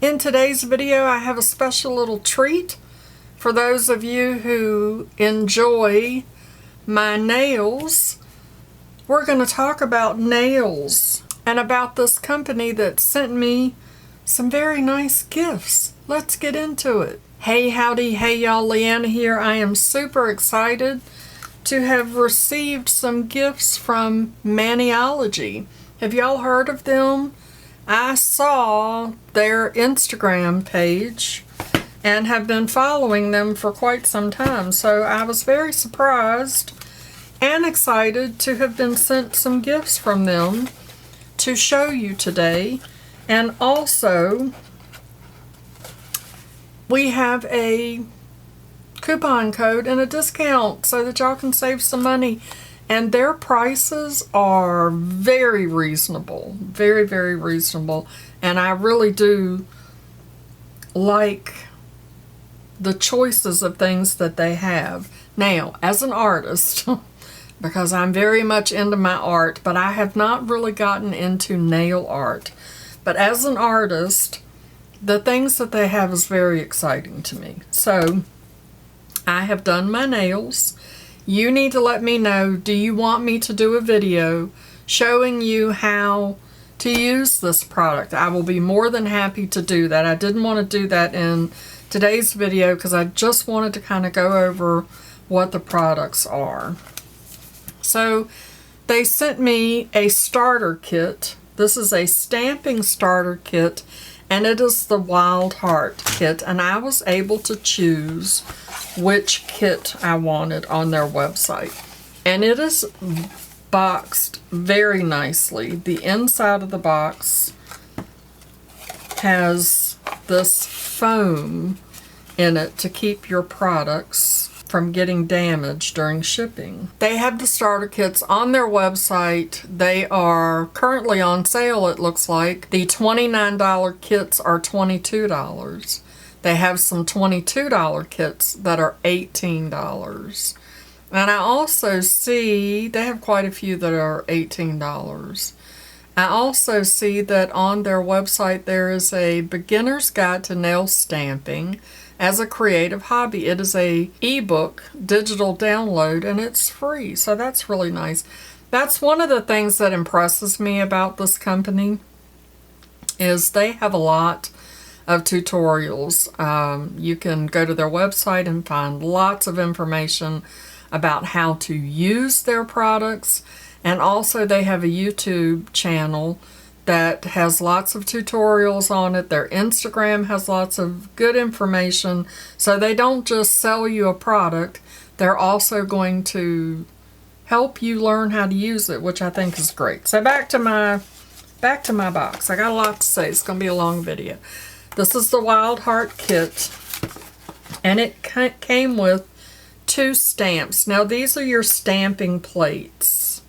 In today's video, I have a special little treat for those of you who enjoy my nails. We're going to talk about nails and about this company that sent me some very nice gifts. Let's get into it. Hey, howdy, hey y'all, Leanna here. I am super excited to have received some gifts from Maniology. Have y'all heard of them? I saw their Instagram page and have been following them for quite some time, so I was very surprised and excited to have been sent some gifts from them to show you today. And also, we have a coupon code and a discount so that y'all can save some money. And their prices are very reasonable, very, very reasonable. And I really do like the choices of things that they have. Now, as an artist, because I'm very much into my art, but I have not really gotten into nail art. But as an artist, the things that they have is very exciting to me. So, I have done my nails. You need to let me know, do you want me to do a video showing you how to use this product? I will be more than happy to do that. I didn't want to do that in today's video because I just wanted to kind of go over what the products are. So they sent me a starter kit. This is a stamping starter kit, and it is the Wild Heart kit, and I was able to choose which kit I wanted on their website. And it is boxed very nicely. The inside of the box has this foam in it to keep your products from getting damaged during shipping. They have the starter kits on their website. They are currently on sale, it looks like. The $29 kits are $22. They have some $22 kits that are $18. And I also see they have quite a few that are $18. I also see that on their website there is a beginner's guide to nail stamping as a creative hobby. It is a ebook digital download and it's free, so that's really nice. That's one of the things that impresses me about this company is they have a lot of tutorials. You can go to their website and find lots of information about how to use their products, and also they have a YouTube channel that has lots of tutorials on it. Their Instagram has lots of good information, so they don't just sell you a product, they're also going to help you learn how to use it, which I think is great. So back to my box. I got a lot to say. It's going to be a long video. This is the Wild Heart kit, and it came with 2 stamps. Now these are your stamping plates,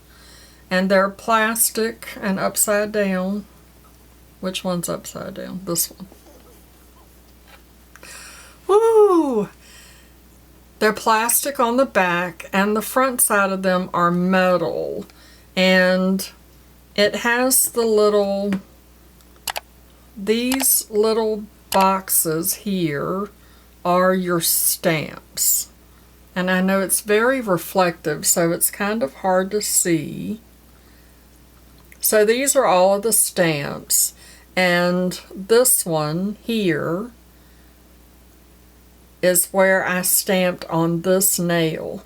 and they're plastic and upside down. Which one's upside down? This one. Woo! They're plastic on the back, and the front side of them are metal, and it has the these little boxes here are your stamps. And I know it's very reflective, so it's kind of hard to see. So these are all of the stamps. And this one here is where I stamped on this nail.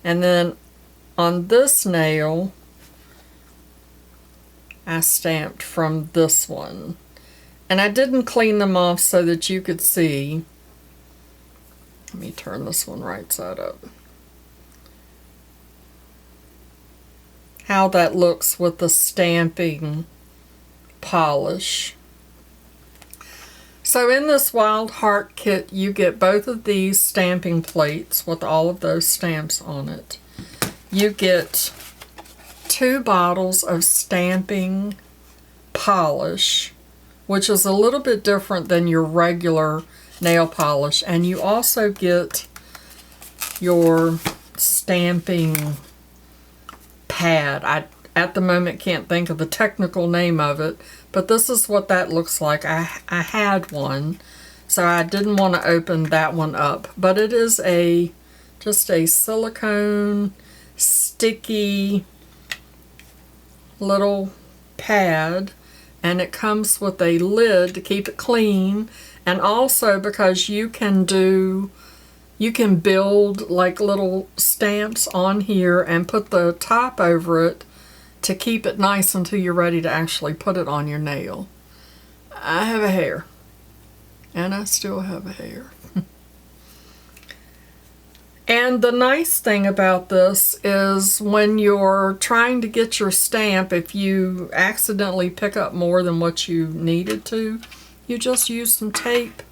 And then on this nail, I stamped from this one. And I didn't clean them off so that you could see. Let me turn this one right side up. How that looks with the stamping polish. So in this Wild Heart kit, you get both of these stamping plates with all of those stamps on it. You get 2 bottles of stamping polish, which is a little bit different than your regular nail polish, and you also get your stamping pad. at the moment can't think of the technical name of it, but this is what that looks like. I had one, so I didn't want to open that one up, but it is just a silicone sticky little pad, and it comes with a lid to keep it clean, and also because you can build like little stamps on here and put the top over it to keep it nice until you're ready to actually put it on your nail. I have a hair, and I still have a hair. And the nice thing about this is when you're trying to get your stamp, if you accidentally pick up more than what you needed to, you just use some tape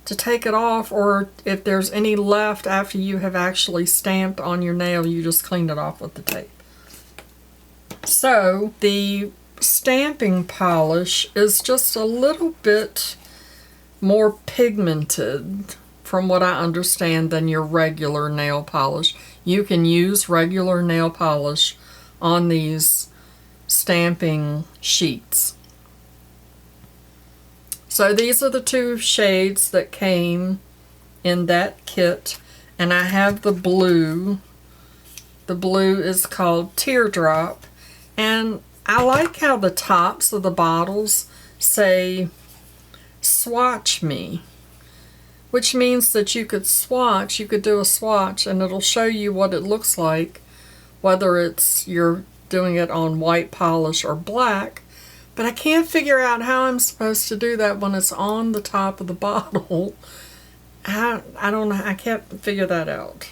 to take it off, or if there's any left after you have actually stamped on your nail, you just clean it off with the tape. So the stamping polish is just a little bit more pigmented, from what I understand, than your regular nail polish. You can use regular nail polish on these stamping sheets. So these are the two shades that came in that kit, and I have the blue. The blue is called Teardrop, and I like how the tops of the bottles say swatch me, which means that you could do a swatch and it'll show you what it looks like, whether it's you're doing it on white polish or black. But I can't figure out how I'm supposed to do that when it's on the top of the bottle. I don't know, I can't figure that out.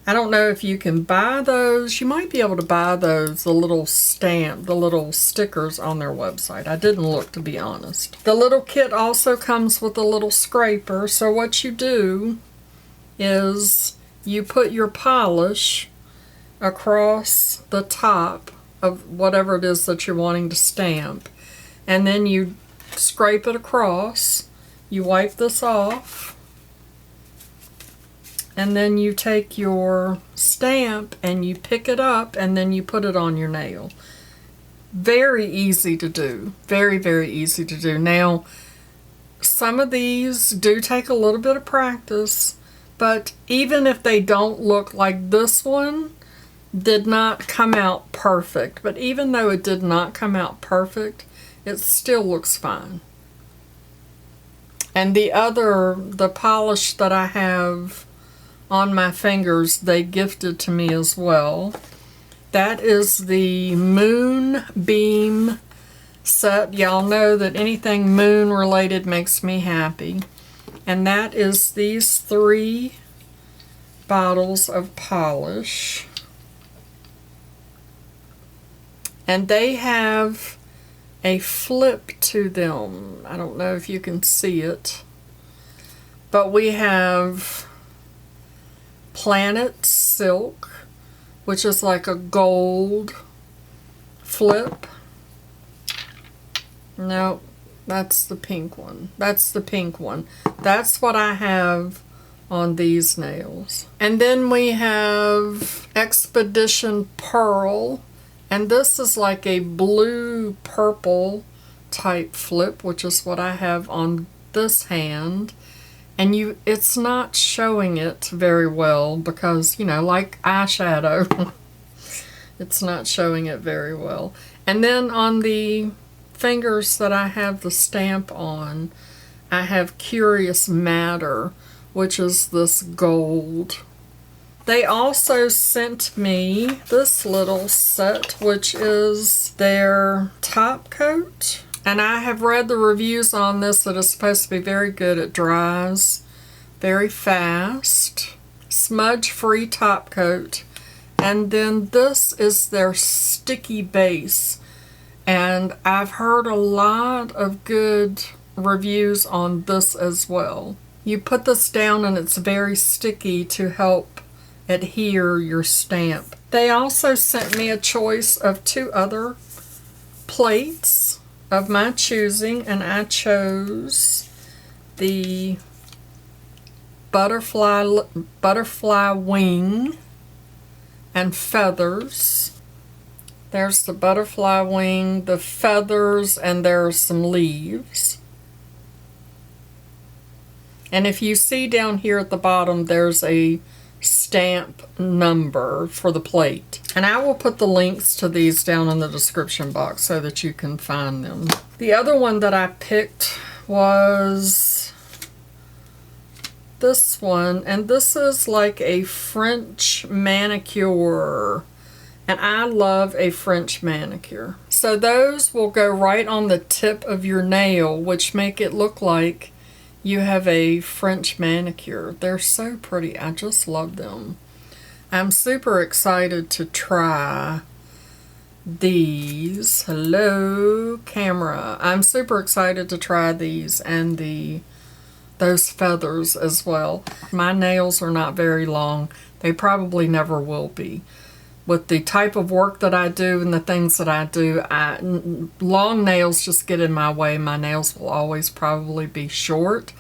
I don't know if you can buy those. You might be able to buy those, the little stickers on their website. I didn't look, to be honest. The little kit also comes with a little scraper. So what you do is you put your polish across the top of whatever it is that you're wanting to stamp, and then you scrape it across. You wipe this off, and then you take your stamp and you pick it up and then you put it on your nail. Very easy to do. Very, very easy to do. Now, some of these do take a little bit of practice, but even if they don't look like this one did not come out perfect, but even though it did not come out perfect, it still looks fine. And the polish that I have on my fingers, they gifted to me as well. That is the Moonbeam set. Y'all know that anything moon related makes me happy. And that is these 3 bottles of polish. And they have a flip to them. I don't know if you can see it, but we have Planet Silk, which is like a gold flip. No, that's the pink one. That's the pink one. That's what I have on these nails. And then we have Expedition Pearl, and this is like a blue purple type flip, which is what I have on this hand. And it's not showing it very well because, you know, like eyeshadow, it's not showing it very well. And then on the fingers that I have the stamp on, I have Curious Matter, which is this gold. They also sent me this little set, which is their top coat. And I have read the reviews on this that it's supposed to be very good. It dries very fast. Smudge-free top coat. And then this is their sticky base. And I've heard a lot of good reviews on this as well. You put this down and it's very sticky to help adhere your stamp. They also sent me a choice of 2 other plates of my choosing, and I chose the butterfly wing and feathers. There's the butterfly wing, the feathers, and there's some leaves. And if you see down here at the bottom, there's a stamp number for the plate. And I will put the links to these down in the description box so that you can find them. The other one that I picked was this one, and this is like a French manicure. And I love a French manicure. So those will go right on the tip of your nail, which make it look like you have a French manicure. They're so pretty. I just love them. I'm super excited to try these. Hello, camera. I'm super excited to try these and those feathers as well. My nails are not very long. They probably never will be. With the type of work that I do and the things that I do, long nails just get in my way. My nails will always probably be short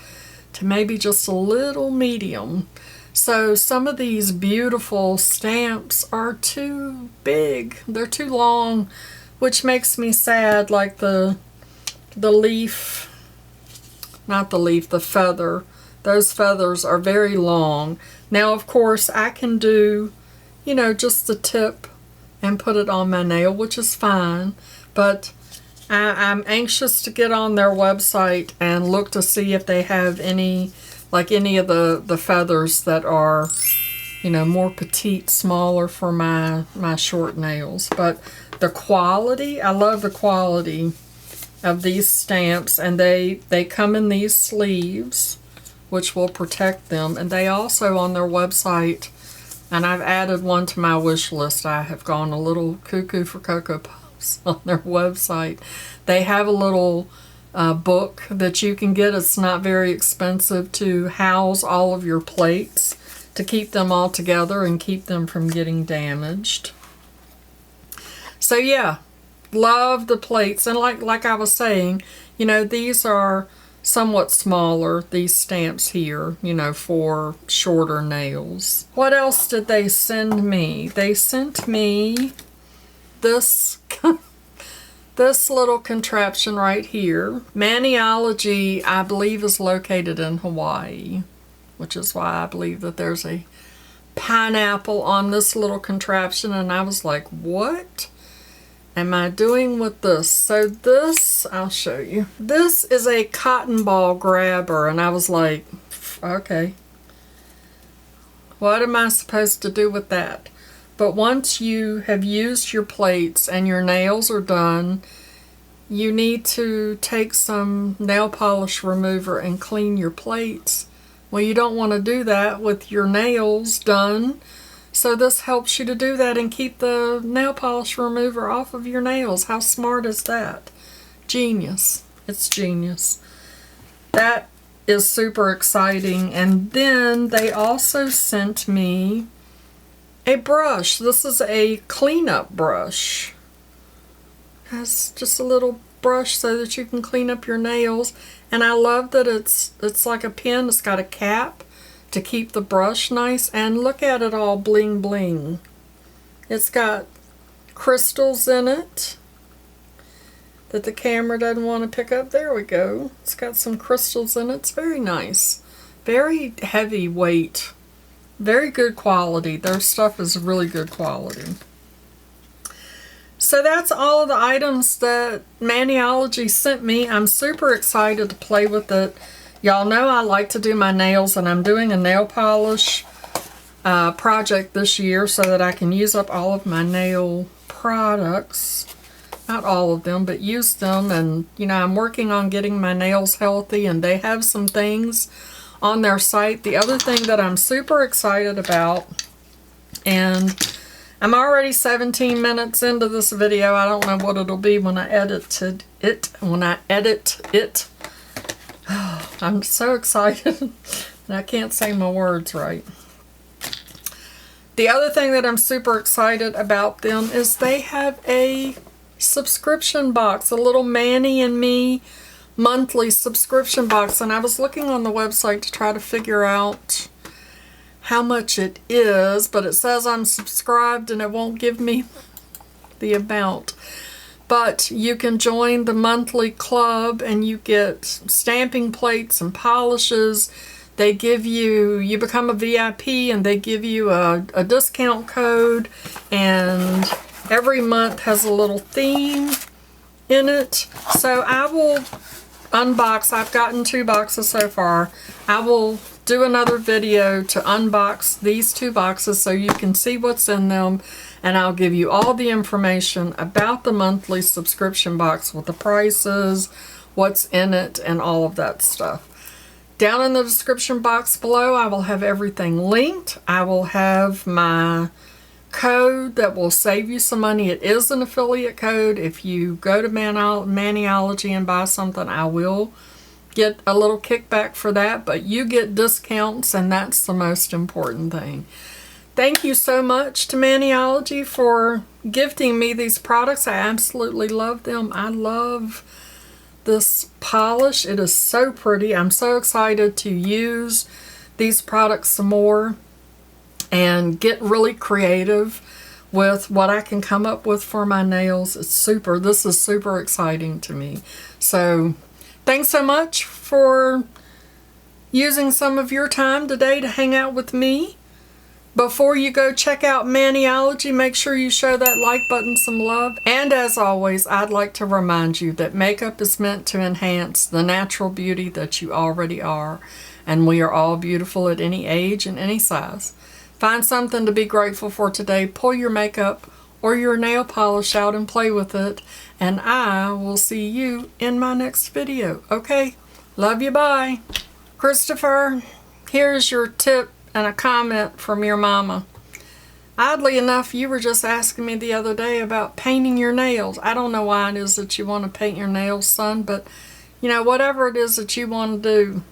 to maybe just a little medium. So some of these beautiful stamps are too big. They're too long, which makes me sad, like the leaf, not the leaf, the feather. Those feathers are very long. Now, of course, I can do, you know, just the tip and put it on my nail, which is fine. But I'm anxious to get on their website and look to see if they have any, like any of the feathers that are, you know, more petite, smaller for my short nails. But the quality, I love the quality of these stamps, and they come in these sleeves, which will protect them. And they also, on their website, and I've added one to my wish list. I have gone a little cuckoo for Cocoa Puffs on their website. They have a little book that you can get. It's not very expensive, to house all of your plates, to keep them all together and keep them from getting damaged. So yeah, love the plates. And like I was saying, you know, these are somewhat smaller, these stamps here, you know, for shorter nails. What else did they send me? They sent me this this little contraption right here. Maniology, I believe, is located in Hawaii, which is why I believe that there's a pineapple on this little contraption. And I was like, what am I doing with this? So this, I'll show you. This is a cotton ball grabber, and I was like, okay, what am I supposed to do with that? But once you have used your plates and your nails are done, you need to take some nail polish remover and clean your plates. Well, you don't want to do that with your nails done. So this helps you to do that and keep the nail polish remover off of your nails. How smart is that? Genius. It's genius. That is super exciting. And then they also sent me a brush. This is a cleanup brush. It has just a little brush so that you can clean up your nails. And I love that it's like a pen. It's got a cap to keep the brush nice, and look at it all bling bling. It's got crystals in it that the camera doesn't want to pick up. There we go. It's got some crystals in it. It's very nice. Very heavy weight. Very good quality. Their stuff is really good quality. So that's all of the items that Maniology sent me. I'm super excited to play with it. Y'all know I like to do my nails, and I'm doing a nail polish project this year so that I can use up all of my nail products. Not all of them, but use them. And, you know, I'm working on getting my nails healthy, and they have some things on their site. The other thing that I'm super excited about, and I'm already 17 minutes into this video. I don't know what it'll be when I edit it. I'm so excited, and I can't say my words right. The other thing that I'm super excited about them is they have a subscription box, a little Manny and Me monthly subscription box. And I was looking on the website to try to figure out how much it is, but it says I'm subscribed and it won't give me the amount. But you can join the monthly club and you get stamping plates and polishes. They give you, you become a VIP and they give you a discount code, and every month has a little theme in it. So I will unbox, I've gotten 2 boxes so far. I will do another video to unbox these 2 boxes so you can see what's in them, and I'll give you all the information about the monthly subscription box with the prices, what's in it, and all of that stuff. Down in the description box below, I will have everything linked. I will have my code that will save you some money. It is an affiliate code. If you go to Maniology and buy something, I will get a little kickback for that, but you get discounts, and that's the most important thing. Thank you so much to Maniology for gifting me these products. I absolutely love them. I love this polish. It is so pretty. I'm so excited to use these products some more and get really creative with what I can come up with for my nails. It's super. This is super exciting to me. So thanks so much for using some of your time today to hang out with me. Before you go check out Maniology, make sure you show that like button some love. And as always, I'd like to remind you that makeup is meant to enhance the natural beauty that you already are. And we are all beautiful at any age and any size. Find something to be grateful for today. Pull your makeup or your nail polish out and play with it. And I will see you in my next video. Okay? Love you. Bye. Christopher, here's your tip and a comment from your mama. Oddly enough, you were just asking me the other day about painting your nails. I don't know why it is that you want to paint your nails, son, but you know, whatever it is that you want to do,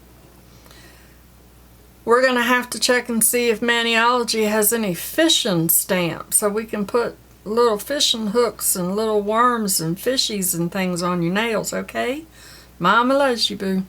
we're going to have to check and see if Maniology has any fishing stamps so we can put little fishing hooks and little worms and fishies and things on your nails, okay? Mama loves you, boo.